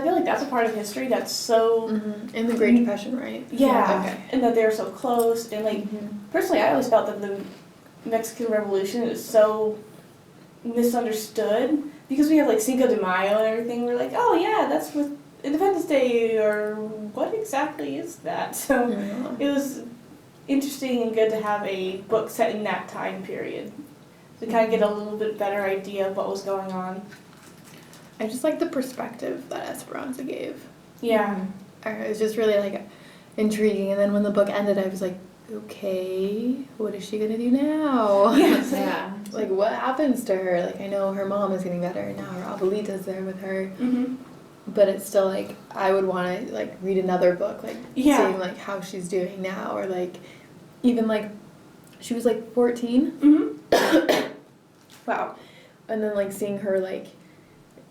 I feel like that's a part of history that's so... In the Great Depression, right? Yeah, Okay. and that they're so close, and like, personally, I always felt that the Mexican Revolution is so misunderstood, because we have like Cinco de Mayo and everything, we're like, oh yeah, that's with Independence Day, or what exactly is that? So it was interesting and good to have a book set in that time period, to kind of get a little bit better idea of what was going on. I just like the perspective that Esperanza gave. Yeah. It was just really like intriguing, and then when the book ended, I was like, okay, what is she gonna do now? Yes. Yeah. Like, what happens to her? Like, I know her mom is getting better, and now her abuelita's there with her. But it's still like, I would want to like read another book, like seeing like how she's doing now, or like even like she was like 14. Wow. And then like seeing her like,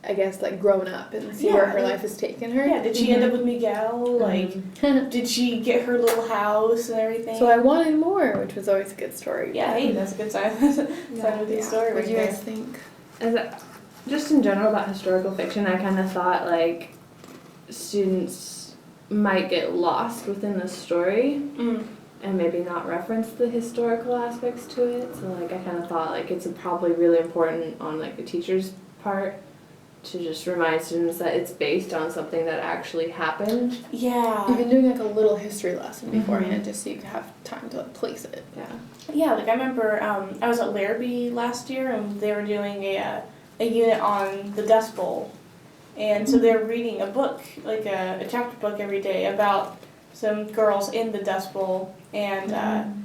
I guess like grown up and see where her life has taken her. Yeah, did she end up with Miguel? Like, did she get her little house and everything? So I wanted more, which was always a good story. Yeah, hey, that's a good sign. Sign of the story. What do you guys think? Just in general about historical fiction, I kind of thought like students might get lost within the story and maybe not reference the historical aspects to it. So like I kind of thought like it's probably really important on like the teacher's part to just remind students that it's based on something that actually happened. Yeah. Even doing like a little history lesson beforehand, just so you can have time to like place it. Yeah, like I remember I was at Larrabee last year, and they were doing a unit on the Dust Bowl. And so they were reading a book, like a chapter book every day about some girls in the Dust Bowl. And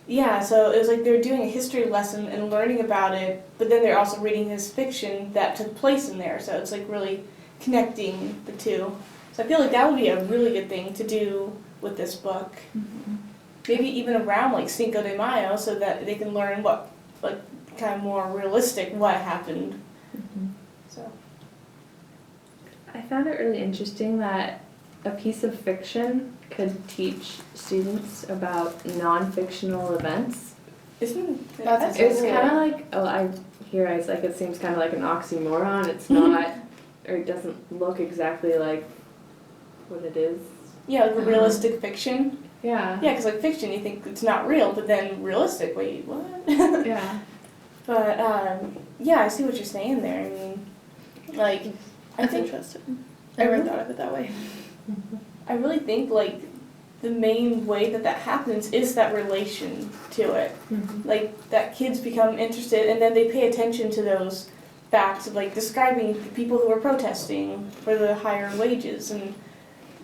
yeah, so it was like they were doing a history lesson and learning about it, but then they're also reading this fiction that took place in there. So it's like really connecting the two. So I feel like that would be a really good thing to do with this book. Maybe even around like Cinco de Mayo, so that they can learn what, like, kind of more realistic what happened. So I found it really interesting that a piece of fiction could teach students about non-fictional events. isn't That's It's cool. kind of like, it's like it seems kind of like an oxymoron. It's not, or it doesn't look exactly like what it is. Yeah, like realistic fiction. Yeah. Yeah, because like fiction, you think it's not real, but then realistic, wait, what? Yeah. But yeah, I see what you're saying there. I mean, like, I That's think interesting. I I never really- thought of it that way. I really think like the main way that happens is that relation to it. Like that kids become interested, and then they pay attention to those facts of like describing the people who are protesting for the higher wages, and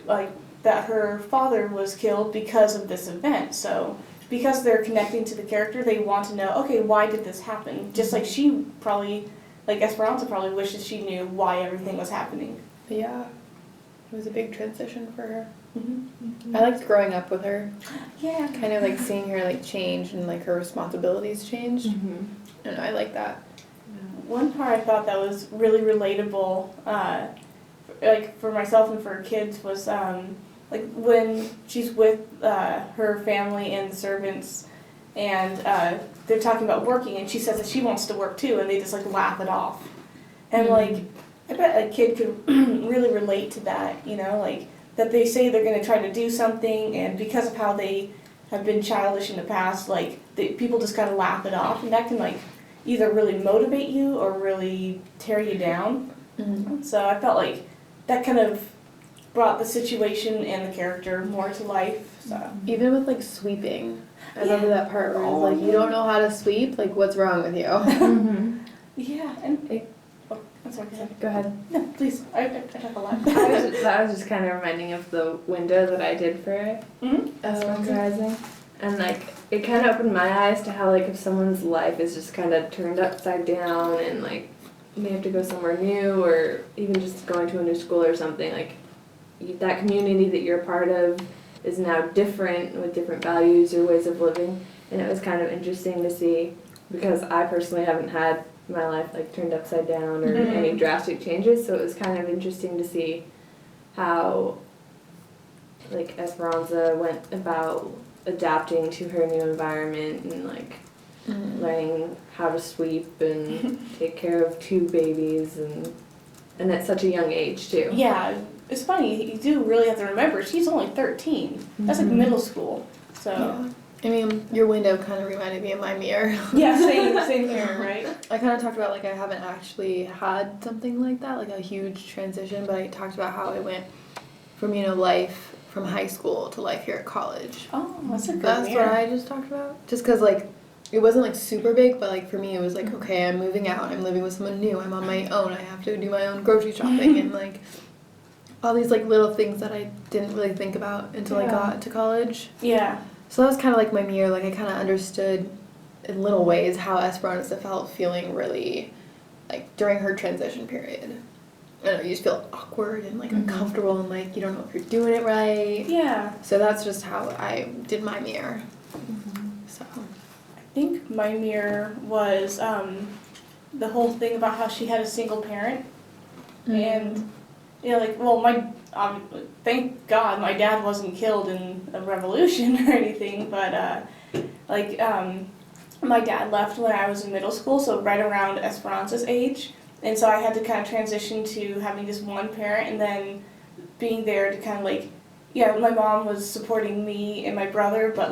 like that her father was killed because of this event. So because they're connecting to the character, they want to know, okay, why did this happen? Just like she probably, like Esperanza probably wishes she knew why everything was happening. But yeah, it was a big transition for her. I liked growing up with her, Yeah. kind of like seeing her like change and like her responsibilities change. And I like that. One part I thought that was really relatable, like for myself and for kids, was like when she's with her family and the servants, and they're talking about working, and she says that she wants to work too, and they just like laugh it off. And like, I bet a kid could really relate to that, you know, like that they say they're going to try to do something, and because of how they have been childish in the past, like people just kind of laugh it off, and that can like either really motivate you or really tear you down. So I felt like that kind of brought the situation and the character more to life. So Even with like sweeping, I remember that part where it's like, you don't know how to sweep, like what's wrong with you? yeah, and I'm sorry. Go ahead. No, please. I talk a lot. That was just kind of reminding of the window that I did for it. Mm-hmm. Rising. And like it kind of opened my eyes to how like if someone's life is just kind of turned upside down and like they have to go somewhere new or even just going to a new school or something, like that community that you're a part of is now different with different values or ways of living. And it was kind of interesting to see because I personally haven't had my life like turned upside down or any drastic changes, so it was kind of interesting to see how like Esperanza went about adapting to her new environment and like learning how to sweep and take care of 2 babies and and at such a young age too. Yeah, it's funny. You do really have to remember she's only 13. That's like middle school. So. Yeah. I mean, your window kind of reminded me of my mirror. Yeah, same here, right? I kind of talked about, like, I haven't actually had something like that, like a huge transition, but I talked about how it went from, life from high school to life here at college. Oh, that's a good That's mirror. what I just talked about. Just because, like, it wasn't, like, super big, but, like, for me, it was, like, okay, I'm moving out. I'm living with someone new. I'm on my own. I have to do my own grocery shopping and, like, all these, like, little things that I didn't really think about until I got to college. Yeah. So that was kind of like my mirror. Like, I kind of understood in little ways how Esperanza felt feeling really, like, during her transition period. I don't know, you just feel awkward and, like, uncomfortable and, like, you don't know if you're doing it right. Yeah. So that's just how I did my mirror. So. I think my mirror was the whole thing about how she had a single parent. And, thank God my dad wasn't killed in a revolution or anything, but, my dad left when I was in middle school, so right around Esperanza's age. And so I had to kind of transition to having just one parent and then being there to kind of my mom was supporting me and my brother, but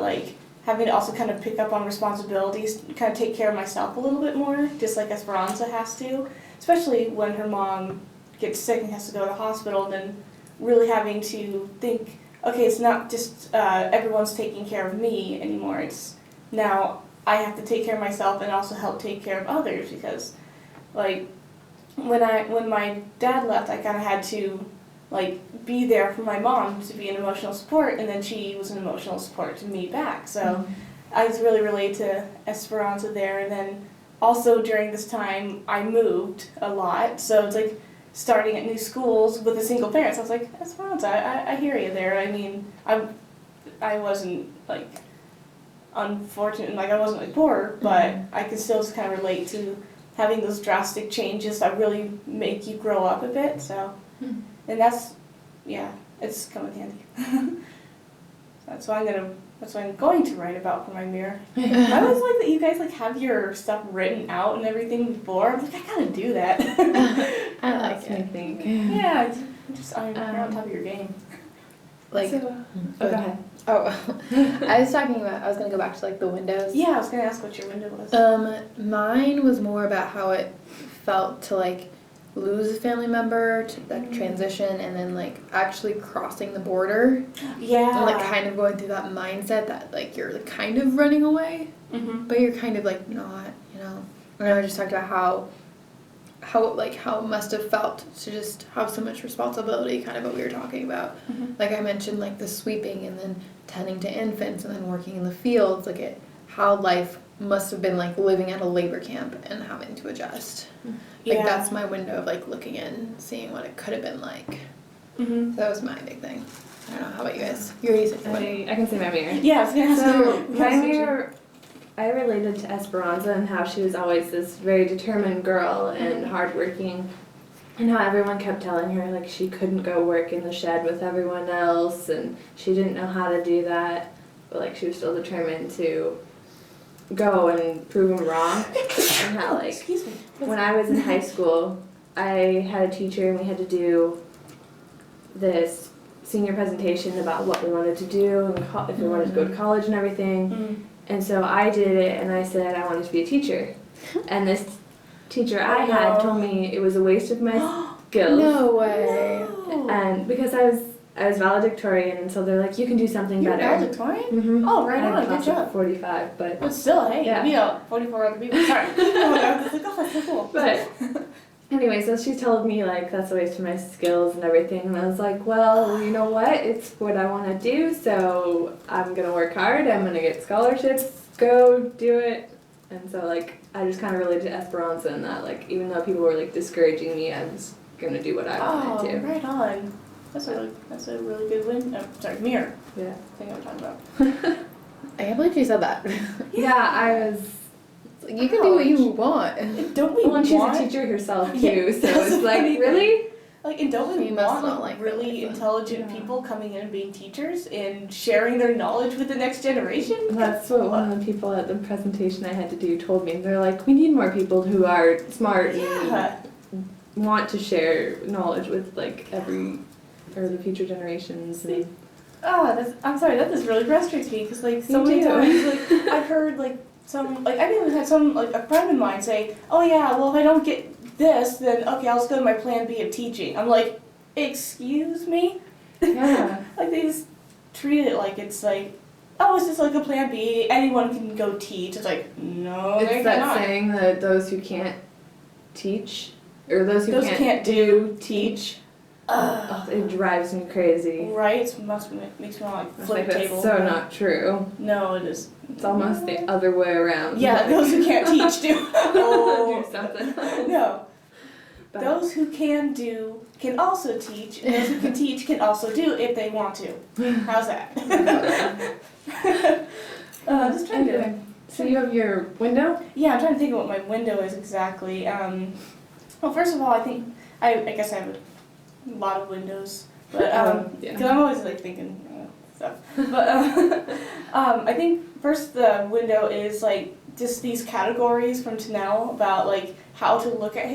having to also kind of pick up on responsibilities, kind of take care of myself a little bit more, just like Esperanza has to, especially when her mom gets sick and has to go to the hospital, then really having to think, okay, it's not just everyone's taking care of me anymore, it's now I have to take care of myself and also help take care of others, because when my dad left, I kind of had to be there for my mom to be an emotional support, and then she was an emotional support to me back. So I was really related to Esperanza there, and then also during this time I moved a lot, so it's starting at new schools with a single parent. So I was like, Esperanza, I hear you there. I mean, I wasn't unfortunate, I wasn't poor, but I could still just kind of relate to having those drastic changes that really make you grow up a bit. So, and it's come in handy. That's what I'm going to write about for my mirror. I always like that you guys have your stuff written out and everything before. I'm like, I gotta do that. I like I it. think. Yeah, just you're on top of your game. Like, So, go ahead. oh, I was going to go back to the windows. Yeah, I was gonna ask what your window was. Mine was more about how it felt to lose a family member, to transition, and then actually crossing the border. Yeah. And kind of going through that mindset that you're kind of running away, but you're kind of not, And I just talked about how it must have felt to just have so much responsibility, kind of what we were talking about. I mentioned the sweeping and then tending to infants and then working in the fields, how life must have been living at a labor camp and having to adjust. That's my window of looking in, seeing what it could have been like. So that was my big thing. I don't know, how about you guys? You already said your I can say my mirror. Yeah, I was gonna ask So you. my mirror, I related to Esperanza and how she was always this very determined girl and hardworking, and how everyone kept telling her she couldn't go work in the shed with everyone else and she didn't know how to do that, but she was still determined to go and prove them wrong. And how Excuse me. when I was in high school, I had a teacher and we had to do this senior presentation about what we wanted to do and if we wanted to go to college and everything. And so I did it, and I said I wanted to be a teacher. And this teacher I had told me it was a waste of my skills. No way. And because I was valedictorian, and so they're like, you can do something You're better. valedictorian? Oh, right on. Good job. 45, but. But still, hey, Yeah. we got 44 other people. Sorry. I was like, oh, that's so cool. But anyway, so she told me that's a waste of my skills and everything, and I was like, well, you know what? It's what I want to do, so I'm gonna work hard. I'm gonna get scholarships. Go do it. And so I just kind of related to Esperanza in that even though people were discouraging me, I was gonna do what I wanted to. Right on. That's a really good win. Oh, sorry, mirror. Yeah. Thing I'm talking about. I can't believe you said that. Yeah, I was. You can do what you want. Don't we Well, and she's want? a teacher herself too, Yeah, so that's it's the funny really? And don't we You must want not like really really fun. intelligent people coming in and being teachers and sharing their knowledge with the next generation? That's what one of the people at the presentation I had to do told me. They're like, we need more people who are smart and Yeah. want to share knowledge with like the future generations. And I'm sorry, that just really frustrates me because like so Me many too. times like I've heard like I've even had some like a friend of mine say, oh yeah, well if I don't get this, then okay, I'll just go to my plan B of teaching. I'm like, excuse me? Yeah. Like they just treat it like it's like, oh, it's just like a plan B, anyone can go teach. It's like, no, they It's that cannot. saying that those who can't teach, or those who Those can't do teach. Oh, it drives me crazy. Right? Makes me want to like It's flip like that's table. so not true. No, it is. It's almost the other way around. Yeah, those who can't teach do. Do something else. No. But- Those who can do can also teach, and those who can teach can also do if they want to. How's that? Just trying to. Anyway, so you have your window? Yeah, I'm trying to think of what my window is exactly. Well, first of all, I think I guess I have a lot of windows, but Yeah. because I'm always like thinking stuff. But I think first the window is like just these categories from Tennell about like how to look at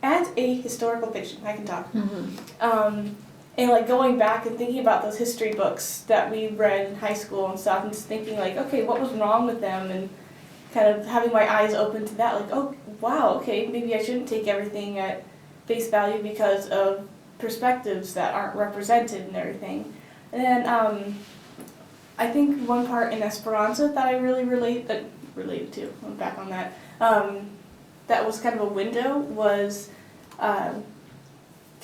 a historical fiction. I can talk. And like going back and thinking about those history books that we read in high school and stuff, and just thinking like, okay, what was wrong with them, and kind of having my eyes open to that, like, oh wow, okay, maybe I shouldn't take everything at face value because of perspectives that aren't represented and everything. And then I think one part in Esperanza that I really related to, I'm back on that, that was kind of a window was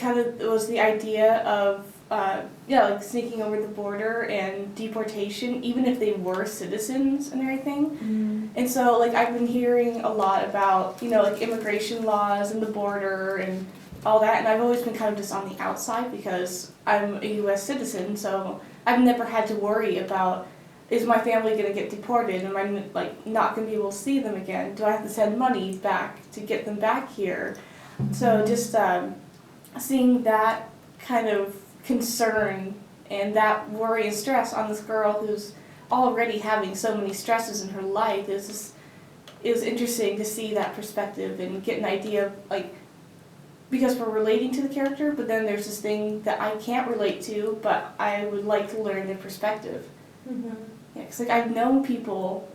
it was the idea of like sneaking over the border and deportation, even if they were citizens and everything. And so like I've been hearing a lot about like immigration laws and the border and all that, and I've always been kind of just on the outside because I'm a U.S. citizen, so I've never had to worry about, is my family going to get deported? Am I like not going to be able to see them again? Do I have to send money back to get them back here? So just seeing that kind of concern and that worry and stress on this girl who's already having so many stresses in her life it was interesting to see that perspective and get an idea of like, because we're relating to the character, but then there's this thing that I can't relate to, but I would like to learn their perspective. Yeah, because like I've known people